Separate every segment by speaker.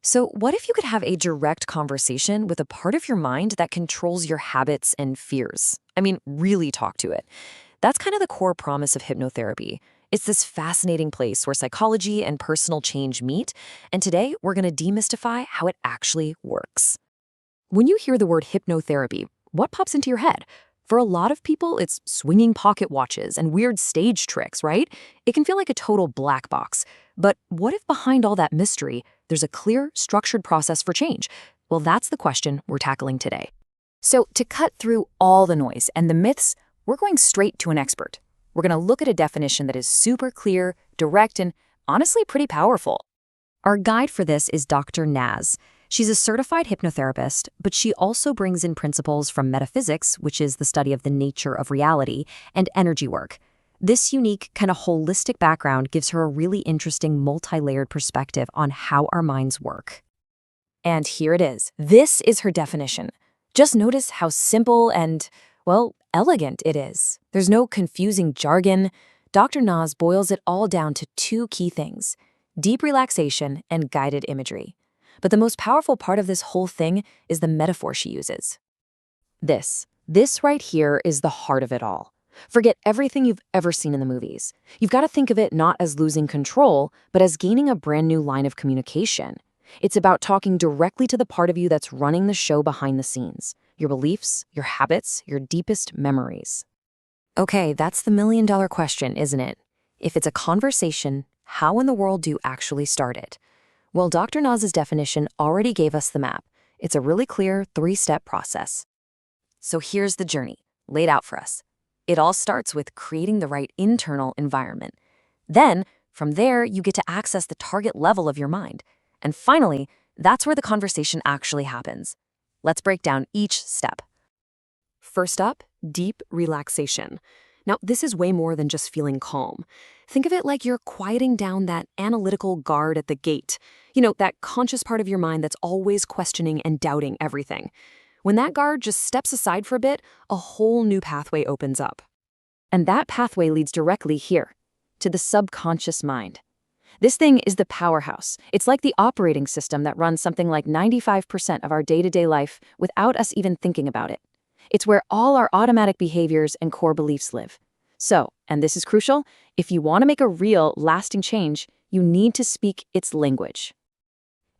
Speaker 1: So, what if you could have a direct conversation with a part of your mind that controls your habits and fears? I mean, really talk to it. That's kind of the core promise of hypnotherapy. It's this fascinating place where psychology and personal change meet, and today we're going to demystify how it actually works. When you hear the word hypnotherapy, what pops into your head? For a lot of people, it's swinging pocket watches and weird stage tricks, right? It can feel like a total black box. But what if behind all that mystery, there's a clear, structured process for change? Well, that's the question we're tackling today. So, to cut through all the noise and the myths, we're going straight to an expert. We're going to look at a definition that is super clear, direct, and honestly pretty powerful. Our guide for this is Dr. Naz. She's a certified hypnotherapist, but she also brings in principles from metaphysics, which is the study of the nature of reality, and energy work. This unique, kind of holistic background gives her a really interesting multi-layered perspective on how our minds work. And here it is. This is her definition. Just notice how simple and, well, elegant it is. There's no confusing jargon. Dr. Naz boils it all down to two key things: deep relaxation and guided imagery. But the most powerful part of this whole thing is the metaphor she uses. This right here is the heart of it all. Forget everything you've ever seen in the movies. You've got to think of it not as losing control, but as gaining a brand new line of communication. It's about talking directly to the part of you that's running the show behind the scenes, your beliefs, your habits, your deepest memories. Okay, that's the million-dollar question, isn't it? If it's a conversation, how in the world do you actually start it? Well, Dr. Naz's definition already gave us the map. It's a really clear three-step process. So here's the journey, laid out for us. It all starts with creating the right internal environment. Then, from there, you get to access the target level of your mind. And finally, that's where the conversation actually happens. Let's break down each step. First up, deep relaxation. Now, this is way more than just feeling calm. Think of it like you're quieting down that analytical guard at the gate. You know, that conscious part of your mind that's always questioning and doubting everything. When that guard just steps aside for a bit, a whole new pathway opens up. And that pathway leads directly here, to the subconscious mind. This thing is the powerhouse. It's like the operating system that runs something like 95% of our day-to-day life without us even thinking about it. It's where all our automatic behaviors and core beliefs live. So, and this is crucial, if you want to make a real, lasting change, you need to speak its language.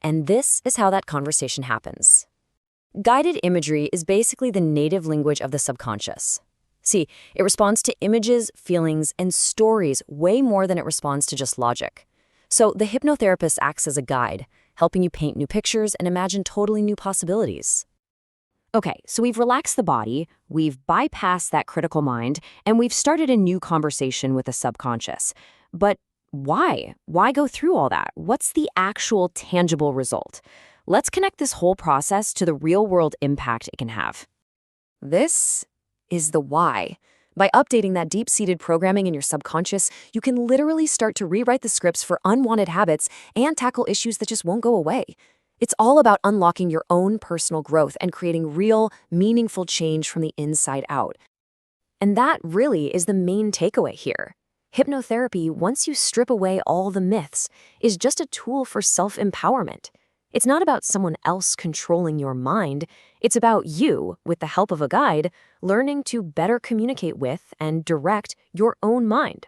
Speaker 1: And this is how that conversation happens. Guided imagery is basically the native language of the subconscious. See, it responds to images, feelings, and stories way more than it responds to just logic. So the hypnotherapist acts as a guide, helping you paint new pictures and imagine totally new possibilities. Okay, so we've relaxed the body, we've bypassed that critical mind, and we've started a new conversation with the subconscious. But why? Why go through all that? What's the actual tangible result? Let's connect this whole process to the real-world impact it can have. This is the why. By updating that deep-seated programming in your subconscious, you can literally start to rewrite the scripts for unwanted habits and tackle issues that just won't go away. It's all about unlocking your own personal growth and creating real, meaningful change from the inside out. And that really is the main takeaway here. Hypnotherapy, once you strip away all the myths, is just a tool for self-empowerment. It's not about someone else controlling your mind. It's about you, with the help of a guide, learning to better communicate with and direct your own mind.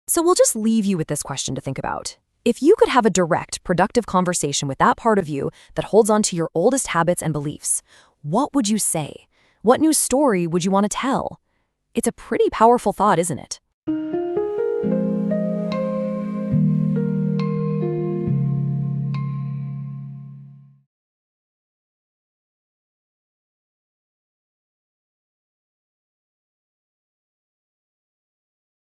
Speaker 1: So we'll just leave you with this question to think about. If you could have a direct, productive conversation with that part of you that holds on to your oldest habits and beliefs, what would you say? What new story would you want to tell? It's a pretty powerful thought, isn't it?